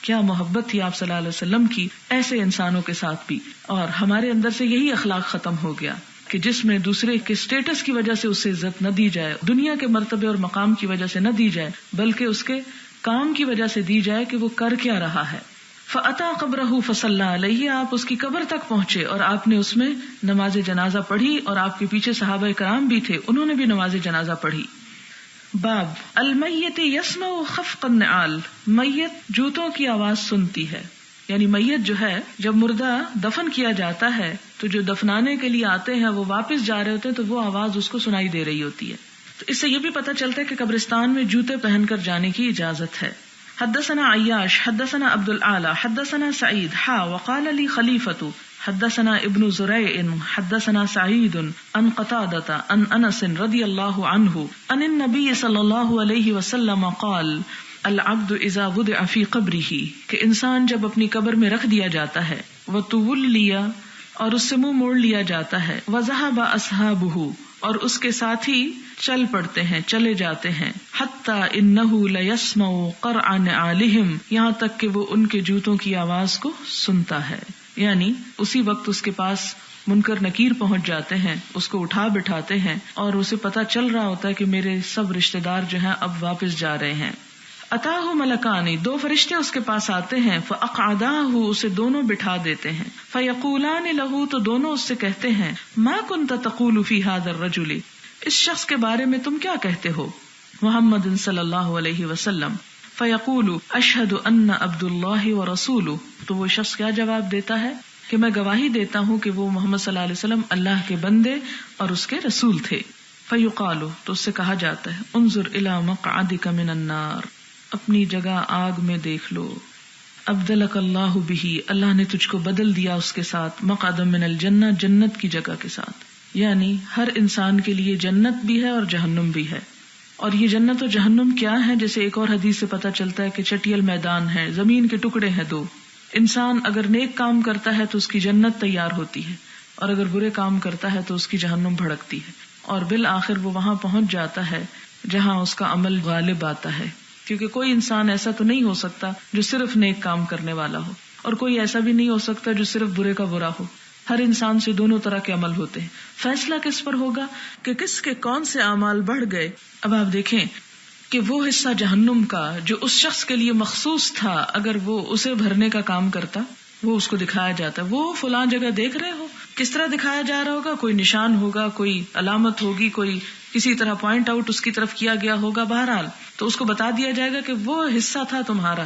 کیا محبت تھی آپ صلی اللہ علیہ وسلم کی ایسے انسانوں کے ساتھ بھی. اور ہمارے اندر سے یہی اخلاق ختم ہو گیا کہ جس میں دوسرے کے اسٹیٹس کی وجہ سے اسے عزت نہ دی جائے، دنیا کے مرتبے اور مقام کی وجہ سے نہ دی جائے، بلکہ اس کے کام کی وجہ سے دی جائے کہ وہ کر کیا رہا ہے. فاتی قبرہ فصلی علیہ، آپ اس کی قبر تک پہنچے اور آپ نے اس میں نماز جنازہ پڑھی، اور آپ کے پیچھے صحابہ کرام بھی تھے، انہوں نے بھی نماز جنازہ پڑھی. باب المیت یسمع خفق النعال، میت جوتوں کی آواز سنتی ہے. یعنی میت جو ہے جب مردہ دفن کیا جاتا ہے تو جو دفنانے کے لیے آتے ہیں وہ واپس جا رہے ہوتے ہیں تو وہ آواز اس کو سنائی دے رہی ہوتی ہے. تو اس سے یہ بھی پتہ چلتا ہے کہ قبرستان میں جوتے پہن کر جانے کی اجازت ہے. حدثنا عیاش حدثنا عبد الاعلی حدثنا سعید وقال لی خلیفۃ حدثنا ابن زریع حدثنا سعید عن قتادہ عن انس رضی اللہ عنہ عن النبی صلی اللہ علیہ وسلم قال العبد اذا وضع فی قبرہ، کہ انسان جب اپنی قبر میں رکھ دیا جاتا ہے، وتولی اور اس سے منہ موڑ لیا جاتا ہے، وذهب اصحابہ اور اس کے ساتھی چل پڑتے ہیں، چلے جاتے ہیں، حتی انہ لیسمع قرع نعالہم، یہاں تک کہ وہ ان کے جوتوں کی آواز کو سنتا ہے. یعنی اسی وقت اس کے پاس منکر نکیر پہنچ جاتے ہیں، اس کو اٹھا بٹھاتے ہیں اور اسے پتا چل رہا ہوتا ہے کہ میرے سب رشتہ دار جو ہیں اب واپس جا رہے ہیں. اتاہ ملکانی، دو فرشتے اس کے پاس آتے ہیں، فاقعداہ، اسے دونوں بٹھا دیتے ہیں، فیقولان لہ، تو دونوں اس سے کہتے ہیں، ما کنت تقول فی ھذا الرجل، اس شخص کے بارے میں تم کیا کہتے ہو، محمد صلی اللہ علیہ وسلم. فیقول اشہد ان عبد اللہ ورسولہ، تو وہ شخص کیا جواب دیتا ہے کہ میں گواہی دیتا ہوں کہ وہ محمد صلی اللہ علیہ وسلم اللہ کے بندے اور اس کے رسول تھے. فیقال، تو اس سے کہا جاتا ہے، انظر الی مقعدک من النار، اپنی جگہ آگ میں دیکھ لو. ابدلک اللہ بہ، اللہ نے تجھ کو بدل دیا اس کے ساتھ، مقعد من الجنہ، جنت کی جگہ کے ساتھ. یعنی ہر انسان کے لیے جنت بھی ہے اور جہنم بھی ہے. اور یہ جنت و جہنم کیا ہے، جیسے ایک اور حدیث سے پتہ چلتا ہے کہ چٹیل میدان ہے، زمین کے ٹکڑے ہیں دو. انسان اگر نیک کام کرتا ہے تو اس کی جنت تیار ہوتی ہے، اور اگر برے کام کرتا ہے تو اس کی جہنم بھڑکتی ہے، اور بالآخر وہ وہاں پہنچ جاتا ہے جہاں اس کا عمل غالب آتا ہے. کیونکہ کوئی انسان ایسا تو نہیں ہو سکتا جو صرف نیک کام کرنے والا ہو، اور کوئی ایسا بھی نہیں ہو سکتا جو صرف برے کا برا ہو. ہر انسان سے دونوں طرح کے عمل ہوتے ہیں. فیصلہ کس پر ہوگا کہ کس کے کون سے اعمال بڑھ گئے. اب آپ دیکھیں کہ وہ حصہ جہنم کا جو اس شخص کے لیے مخصوص تھا، اگر وہ اسے بھرنے کا کام کرتا، وہ اس کو دکھایا جاتا. وہ فلاں جگہ دیکھ رہے ہو، کس طرح دکھایا جا رہا ہوگا، کوئی نشان ہوگا، کوئی علامت ہوگی، کوئی کسی طرح پوائنٹ آؤٹ اس کی طرف کیا گیا ہوگا. بہرحال تو اس کو بتا دیا جائے گا کہ وہ حصہ تھا تمہارا،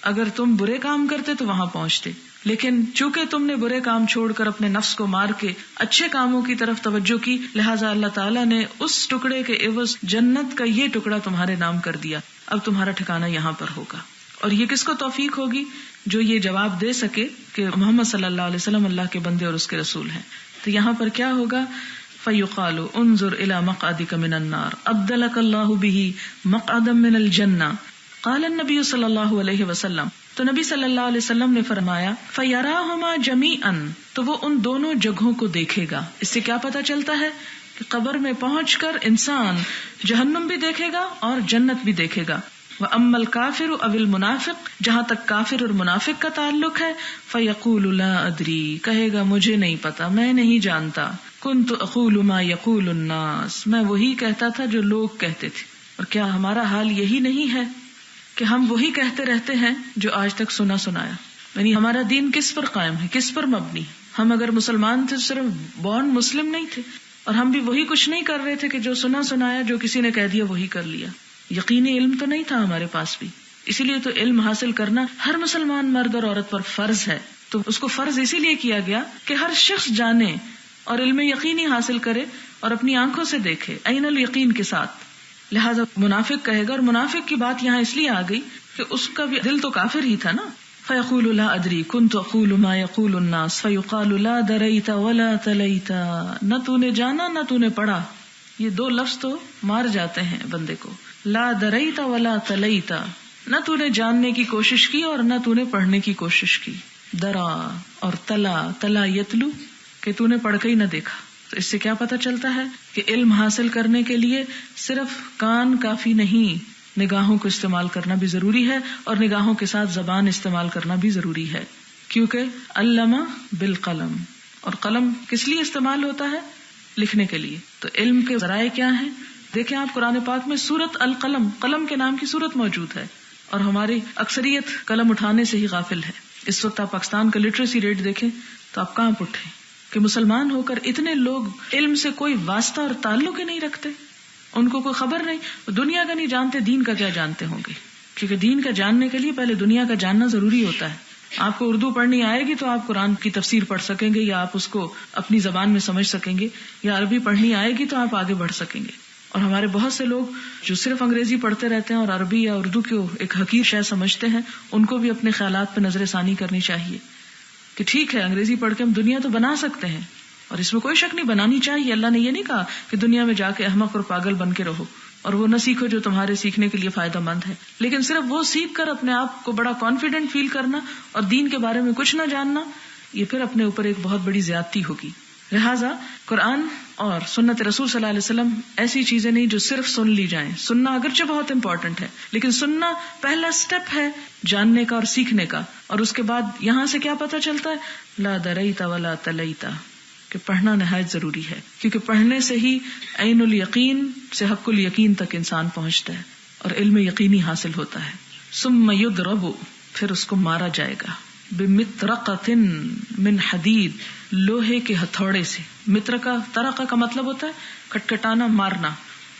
اگر تم برے کام کرتے تو وہاں پہنچتے، لیکن چونکہ تم نے برے کام چھوڑ کر اپنے نفس کو مار کے اچھے کاموں کی طرف توجہ کی، لہٰذا اللہ تعالیٰ نے اس ٹکڑے کے عوض جنت کا یہ ٹکڑا تمہارے نام کر دیا. اب تمہارا ٹھکانہ یہاں پر ہوگا. اور یہ کس کو توفیق ہوگی؟ جو یہ جواب دے سکے کہ محمد صلی اللہ علیہ وسلم اللہ کے بندے اور اس کے رسول ہیں. تو یہاں پر کیا ہوگا؟ فَيُقَالُ انظر إِلَى مَقْعَدِكَ مِنَ النَّارِ أَبْدَلَكَ اللَّهُ بِهِ مَقْعَدًا مِنَ الْجَنَّةِ قال النبی صلی اللہ علیہ وسلم. تو نبی صلی اللہ علیہ وسلم نے فرمایا فَيَرَاهُمَا جَمِيعًا، تو وہ ان دونوں جگہوں کو دیکھے گا. اس سے کیا پتا چلتا ہے کہ قبر میں پہنچ کر انسان جہنم بھی دیکھے گا اور جنت بھی دیکھے گا. وَأَمَّا الْكَافِرُ أَوِ الْمُنَافِقُ، جہاں تک کافر اور منافق کا تعلق ہے، فَيَقُولُ لَا أَدْرِي، کہے گا مجھے نہیں پتا، میں نہیں جانتا. كُنْتُ أَقُولُ مَا يَقُولُ النَّاسُ، میں وہی کہتا تھا جو لوگ کہتے تھے. اور کیا ہمارا حال یہی نہیں ہے کہ ہم وہی کہتے رہتے ہیں جو آج تک سنا سنایا؟ یعنی ہمارا دین کس پر قائم ہے، کس پر مبنی؟ ہم اگر مسلمان تھے صرف بورن مسلم نہیں تھے، اور ہم بھی وہی کچھ نہیں کر رہے تھے کہ جو سنا سنایا، جو کسی نے کہہ دیا وہی کر لیا. یقینی علم تو نہیں تھا ہمارے پاس بھی. اسی لیے تو علم حاصل کرنا ہر مسلمان مرد اور عورت پر فرض ہے. تو اس کو فرض اسی لیے کیا گیا کہ ہر شخص جانے اور علم یقینی حاصل کرے اور اپنی آنکھوں سے دیکھے عین الیقین کے ساتھ. لہٰذا منافق کہے گا، اور منافق کی بات یہاں اس لیے آ گئی کہ اس کا بھی دل تو کافر ہی تھا نا. فَيَقُولُ لَا أَدْرِي كُنْتُ أَقُولُ مَا يَقُولُ النَّاسُ فَيُقَالُ لَا دَرَيْتَ وَلَا تَلَيْتَ، نہ تو نے جانا نہ تو نے پڑھا. یہ دو لفظ تو مار جاتے ہیں بندے کو. لا دریت ولا تلیت، نہ تو نے جاننے کی کوشش کی اور نہ تو نے پڑھنے کی کوشش کی. درا اور تلا یتلو، کہ تو نے پڑھ کے ہی نہ دیکھا. تو اس سے کیا پتہ چلتا ہے کہ علم حاصل کرنے کے لیے صرف کان کافی نہیں، نگاہوں کو استعمال کرنا بھی ضروری ہے، اور نگاہوں کے ساتھ زبان استعمال کرنا بھی ضروری ہے. کیونکہ علم بالقلم، اور قلم کس لیے استعمال ہوتا ہے؟ لکھنے کے لیے. تو علم کے ذرائع کیا ہیں؟ دیکھیں آپ قرآن پاک میں سورت القلم، قلم کے نام کی سورت موجود ہے، اور ہماری اکثریت قلم اٹھانے سے ہی غافل ہے. اس وقت آپ پاکستان کا لٹریسی ریٹ دیکھیں تو آپ کہاں اٹھیں کہ مسلمان ہو کر اتنے لوگ علم سے کوئی واسطہ اور تعلق ہی نہیں رکھتے. ان کو کوئی خبر نہیں، دنیا کا نہیں جانتے، دین کا کیا جانتے ہوں گے؟ کیونکہ دین کا جاننے کے لیے پہلے دنیا کا جاننا ضروری ہوتا ہے. آپ کو اردو پڑھنی آئے گی تو آپ قرآن کی تفسیر پڑھ سکیں گے، یا آپ اس کو اپنی زبان میں سمجھ سکیں گے، یا عربی پڑھنی آئے گی تو آپ آگے بڑھ سکیں گے. اور ہمارے بہت سے لوگ جو صرف انگریزی پڑھتے رہتے ہیں اور عربی یا اردو کو ایک حقیر شے سمجھتے ہیں، ان کو بھی اپنے خیالات پہ نظر ثانی کرنی چاہیے کہ ٹھیک ہے انگریزی پڑھ کے ہم دنیا تو بنا سکتے ہیں، اور اس میں کوئی شک نہیں، بنانی چاہیے. اللہ نے یہ نہیں کہا کہ دنیا میں جا کے احمق اور پاگل بن کے رہو اور وہ نہ سیکھو جو تمہارے سیکھنے کے لیے فائدہ مند ہے. لیکن صرف وہ سیکھ کر اپنے آپ کو بڑا کانفیڈنٹ فیل کرنا اور دین کے بارے میں کچھ نہ جاننا، یہ پھر اپنے اوپر ایک بہت بڑی زیادتی ہوگی. لہٰذا قرآن اور سنت رسول صلی اللہ علیہ وسلم ایسی چیزیں نہیں جو صرف سن لی جائیں. سننا اگرچہ بہت امپورٹنٹ ہے، لیکن سننا پہلا سٹیپ ہے جاننے کا اور سیکھنے کا. اور اس کے بعد یہاں سے کیا پتہ چلتا ہے؟ لا دریت ولا تلیت، کہ پڑھنا نہایت ضروری ہے، کیونکہ پڑھنے سے ہی عین الیقین سے حق الیقین تک انسان پہنچتا ہے اور علم یقینی حاصل ہوتا ہے. ثم یضرب، پھر اس کو مارا جائے گا، بمطرقۃ من حدید، لوہے کے ہتھوڑے سے. مطرقہ، طرقہ کا مطلب ہوتا ہے کھٹکھٹانا، مارنا.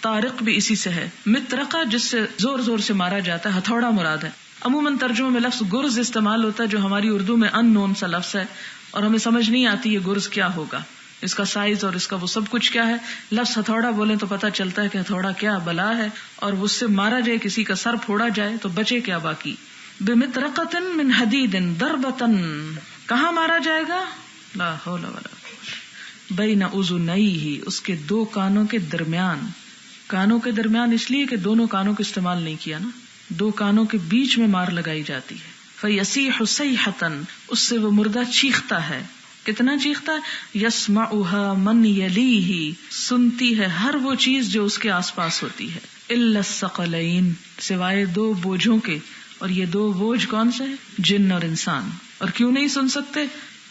طارق بھی اسی سے ہے. مطرقہ جس سے زور زور سے مارا جاتا ہے، ہتھوڑا مراد ہے. عموماً ترجمے میں لفظ گرز استعمال ہوتا ہے جو ہماری اردو میں ان نون سا لفظ ہے اور ہمیں سمجھ نہیں آتی یہ گرز کیا ہوگا، اس کا سائز اور اس کا وہ سب کچھ کیا ہے. لفظ ہتھوڑا بولیں تو پتہ چلتا ہے کہ ہتھوڑا کیا بلا ہے، اور اس سے مارا جائے، کسی کا سر پھوڑا جائے تو بچے کیا باقی. بمطرقۃ من حدید ضربۃ، کہاں مارا جائے گا؟ لا حول ولا قوة، بین اذنیہ، اس کے دو کانوں کے درمیان. کانوں کے درمیان اس لیے کہ دونوں کانوں کو استعمال نہیں کیا نا، دو کانوں کے بیچ میں مار لگائی جاتی ہے. فیصیح صیحۃ، اس سے وہ مردہ چیختا ہے. کتنا چیختا ہے؟ یسمعها من یلیہ، سنتی ہے ہر وہ چیز جو اس کے آس پاس ہوتی ہے. الا الثقلین، سوائے دو بوجھوں کے. اور یہ دو بوجھ کون سے ہیں؟ جن اور انسان. اور کیوں نہیں سن سکتے؟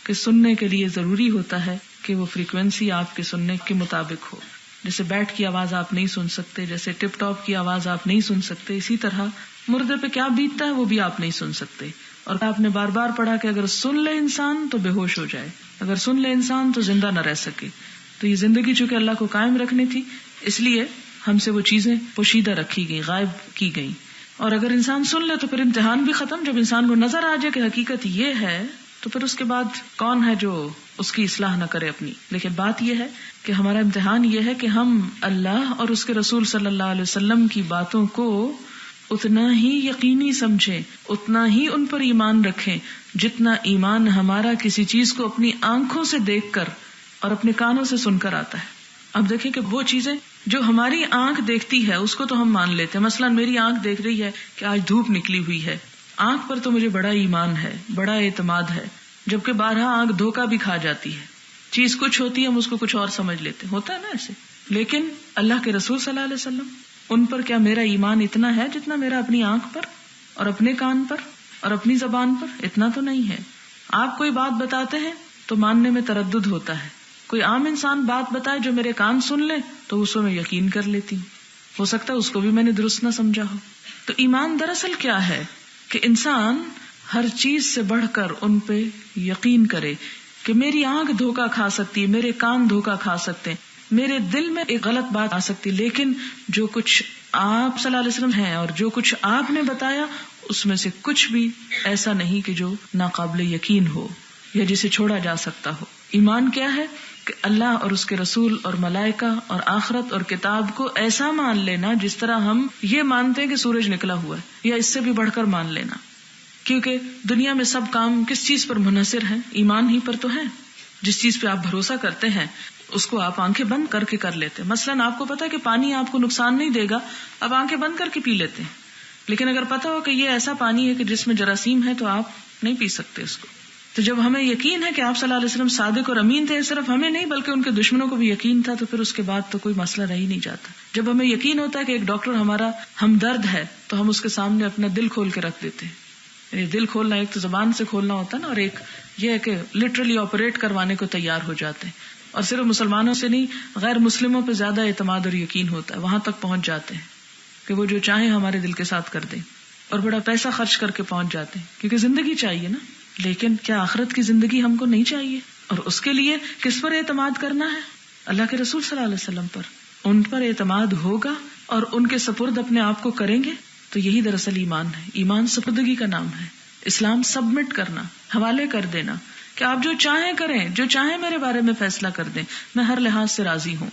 کہ سننے کے لیے ضروری ہوتا ہے کہ وہ فریکوینسی آپ کے سننے کے مطابق ہو. جیسے بیٹ کی آواز آپ نہیں سن سکتے، جیسے ٹپ ٹاپ کی آواز آپ نہیں سن سکتے، اسی طرح مردے پہ کیا بیتتا ہے وہ بھی آپ نہیں سن سکتے. اور آپ نے بار بار پڑھا کہ اگر سن لے انسان تو بے ہوش ہو جائے، اگر سن لے انسان تو زندہ نہ رہ سکے. تو یہ زندگی چونکہ اللہ کو قائم رکھنی تھی، اس لیے ہم سے وہ چیزیں پوشیدہ رکھی گئی، غائب کی گئی. اور اگر انسان سن لے تو پھر امتحان بھی ختم. جب انسان کو نظر آ جائے کہ حقیقت یہ ہے تو پھر اس کے بعد کون ہے جو اس کی اصلاح نہ کرے اپنی. لیکن بات یہ ہے کہ ہمارا امتحان یہ ہے کہ ہم اللہ اور اس کے رسول صلی اللہ علیہ وسلم کی باتوں کو اتنا ہی یقینی سمجھیں، اتنا ہی ان پر ایمان رکھیں جتنا ایمان ہمارا کسی چیز کو اپنی آنکھوں سے دیکھ کر اور اپنے کانوں سے سن کر آتا ہے. اب دیکھیں کہ وہ چیزیں جو ہماری آنکھ دیکھتی ہے اس کو تو ہم مان لیتے ہیں. مثلا میری آنکھ دیکھ رہی ہے کہ آج دھوپ نکلی ہوئی ہے، آنکھ پر تو مجھے بڑا ایمان ہے، بڑا اعتماد ہے. جبکہ بارہا آنکھ دھوکہ بھی کھا جاتی ہے، چیز کچھ ہوتی ہے ہم اس کو کچھ اور سمجھ لیتے ہیں، ہوتا ہے نا ایسے. لیکن اللہ کے رسول صلی اللہ علیہ وسلم، ان پر کیا میرا ایمان اتنا ہے جتنا میرا اپنی آنکھ پر اور اپنے کان پر اور اپنی زبان پر؟ اتنا تو نہیں ہے. آپ کوئی بات بتاتے ہیں تو ماننے میں تردد ہوتا ہے. کوئی عام انسان بات بتائے جو میرے کان سن لے تو اس میں یقین کر لیتی ہوں، ہو سکتا ہے اس کو بھی میں نے درست نہ سمجھا ہو. تو ایمان دراصل کیا ہے کہ انسان ہر چیز سے بڑھ کر ان پہ یقین کرے کہ میری آنکھ دھوکہ کھا سکتی ہے، میرے کان دھوکہ کھا سکتے ہیں، میرے دل میں ایک غلط بات آ سکتی، لیکن جو کچھ آپ صلی اللہ علیہ وسلم ہیں اور جو کچھ آپ نے بتایا اس میں سے کچھ بھی ایسا نہیں کہ جو ناقابل یقین ہو یا جسے چھوڑا جا سکتا ہو. ایمان کیا ہے کہ اللہ اور اس کے رسول اور ملائکہ اور آخرت اور کتاب کو ایسا مان لینا جس طرح ہم یہ مانتے ہیں کہ سورج نکلا ہوا ہے، یا اس سے بھی بڑھ کر مان لینا. کیونکہ دنیا میں سب کام کس چیز پر منحصر ہیں؟ ایمان ہی پر تو ہے. جس چیز پہ آپ بھروسہ کرتے ہیں اس کو آپ آنکھیں بند کر کے کر لیتے ہیں. مثلاً آپ کو پتا ہے کہ پانی آپ کو نقصان نہیں دے گا، اب آنکھیں بند کر کے پی لیتے ہیں. لیکن اگر پتا ہو کہ یہ ایسا پانی ہے کہ جس میں جراثیم ہے تو آپ نہیں پی سکتے اس کو. تو جب ہمیں یقین ہے کہ آپ صلی اللہ علیہ وسلم صادق اور امین تھے، صرف ہمیں نہیں بلکہ ان کے دشمنوں کو بھی یقین تھا، تو پھر اس کے بعد تو کوئی مسئلہ رہ ہی نہیں جاتا. جب ہمیں یقین ہوتا ہے کہ ایک ڈاکٹر ہمارا ہمدرد ہے تو ہم اس کے سامنے اپنا دل کھول کے رکھ دیتے ہیں. یعنی دل کھولنا ایک تو زبان سے کھولنا ہوتا ہے نا، اور ایک یہ ہے کہ لٹرلی آپریٹ کروانے کو تیار ہو جاتے ہیں. اور صرف مسلمانوں سے نہیں، غیر مسلموں پہ زیادہ اعتماد اور یقین ہوتا ہے، وہاں تک پہنچ جاتے ہیں کہ وہ جو چاہیں ہمارے دل کے ساتھ کر دیں، اور بڑا پیسہ خرچ کر کے پہنچ جاتے ہیں کیونکہ زندگی چاہیے نا. لیکن کیا آخرت کی زندگی ہم کو نہیں چاہیے؟ اور اس کے لیے کس پر اعتماد کرنا ہے؟ اللہ کے رسول صلی اللہ علیہ وسلم پر. ان پر اعتماد ہوگا اور ان کے سپرد اپنے آپ کو کریں گے تو یہی دراصل ایمان ہے. ایمان سپردگی کا نام ہے. اسلام سبمٹ کرنا، حوالے کر دینا کہ آپ جو چاہیں کریں، جو چاہیں میرے بارے میں فیصلہ کر دیں، میں ہر لحاظ سے راضی ہوں،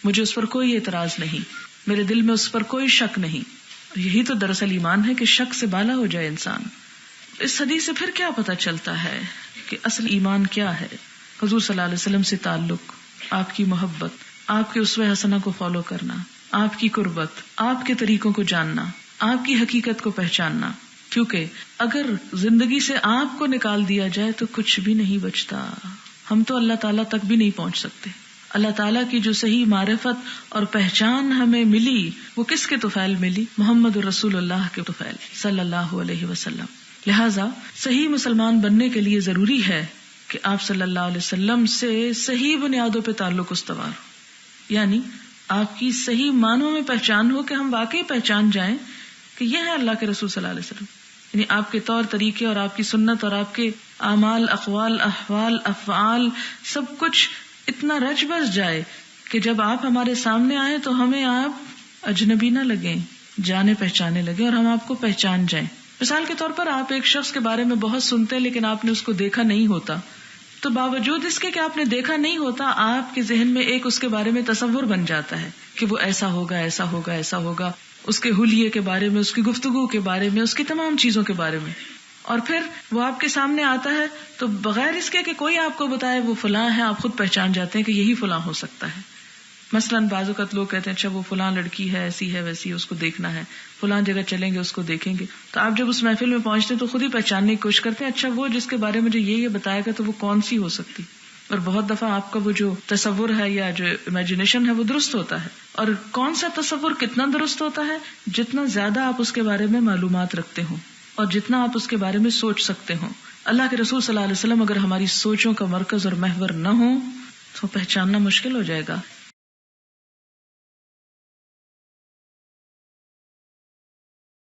مجھے اس پر کوئی اعتراض نہیں، میرے دل میں اس پر کوئی شک نہیں. یہی تو دراصل ایمان ہے کہ شک سے بالا ہو جائے انسان. اس حدیث سے پھر کیا پتہ چلتا ہے کہ اصل ایمان کیا ہے؟ حضور صلی اللہ علیہ وسلم سے تعلق، آپ کی محبت، آپ کے اسوہ حسنہ کو فالو کرنا، آپ کی قربت، آپ کے طریقوں کو جاننا، آپ کی حقیقت کو پہچاننا. کیونکہ اگر زندگی سے آپ کو نکال دیا جائے تو کچھ بھی نہیں بچتا. ہم تو اللہ تعالیٰ تک بھی نہیں پہنچ سکتے. اللہ تعالیٰ کی جو صحیح معرفت اور پہچان ہمیں ملی وہ کس کے طفیل ملی؟ محمد رسول اللہ کے طفیل صلی اللہ علیہ وسلم. لہٰذا صحیح مسلمان بننے کے لیے ضروری ہے کہ آپ صلی اللہ علیہ وسلم سے صحیح بنیادوں پہ تعلق استوار ہو. یعنی آپ کی صحیح معنوں میں پہچان ہو کہ ہم واقعی پہچان جائیں کہ یہ ہے اللہ کے رسول صلی اللہ علیہ وسلم. یعنی آپ کے طور طریقے اور آپ کی سنت اور آپ کے اعمال، اقوال، احوال، افعال سب کچھ اتنا رچ بس جائے کہ جب آپ ہمارے سامنے آئے تو ہمیں آپ اجنبی نہ لگیں، جانے پہچانے لگے اور ہم آپ کو پہچان جائیں. مثال کے طور پر آپ ایک شخص کے بارے میں بہت سنتے ہیں لیکن آپ نے اس کو دیکھا نہیں ہوتا، تو باوجود اس کے کہ آپ نے دیکھا نہیں ہوتا آپ کے ذہن میں ایک اس کے بارے میں تصور بن جاتا ہے کہ وہ ایسا ہوگا، ایسا ہوگا، ایسا ہوگا. اس کے حلیے کے بارے میں، اس کی گفتگو کے بارے میں، اس کی تمام چیزوں کے بارے میں. اور پھر وہ آپ کے سامنے آتا ہے تو بغیر اس کے کہ کوئی آپ کو بتائے وہ فلاں ہے، آپ خود پہچان جاتے ہیں کہ یہی فلاں ہو سکتا ہے. مثلاً بعض اوقات لوگ کہتے ہیں اچھا وہ فلاں لڑکی ہے، ایسی ہے ویسی ہے، اس کو دیکھنا ہے، فلاں جگہ چلیں گے اس کو دیکھیں گے. تو آپ جب اس محفل میں پہنچتے ہیں تو خود ہی پہچاننے کی کوشش کرتے ہیں اچھا وہ جس کے بارے میں مجھے یہ بتایا گا تو وہ کون سی ہو سکتی. اور بہت دفعہ آپ کا وہ جو تصور ہے یا جو امیجنیشن ہے وہ درست ہوتا ہے. اور کون سا تصور کتنا درست ہوتا ہے؟ جتنا زیادہ آپ اس کے بارے میں معلومات رکھتے ہوں اور جتنا آپ اس کے بارے میں سوچ سکتے ہوں. اللہ کے رسول صلی اللہ علیہ وسلم اگر ہماری سوچوں کا مرکز اور محور نہ ہو تو پہچاننا مشکل ہو جائے گا.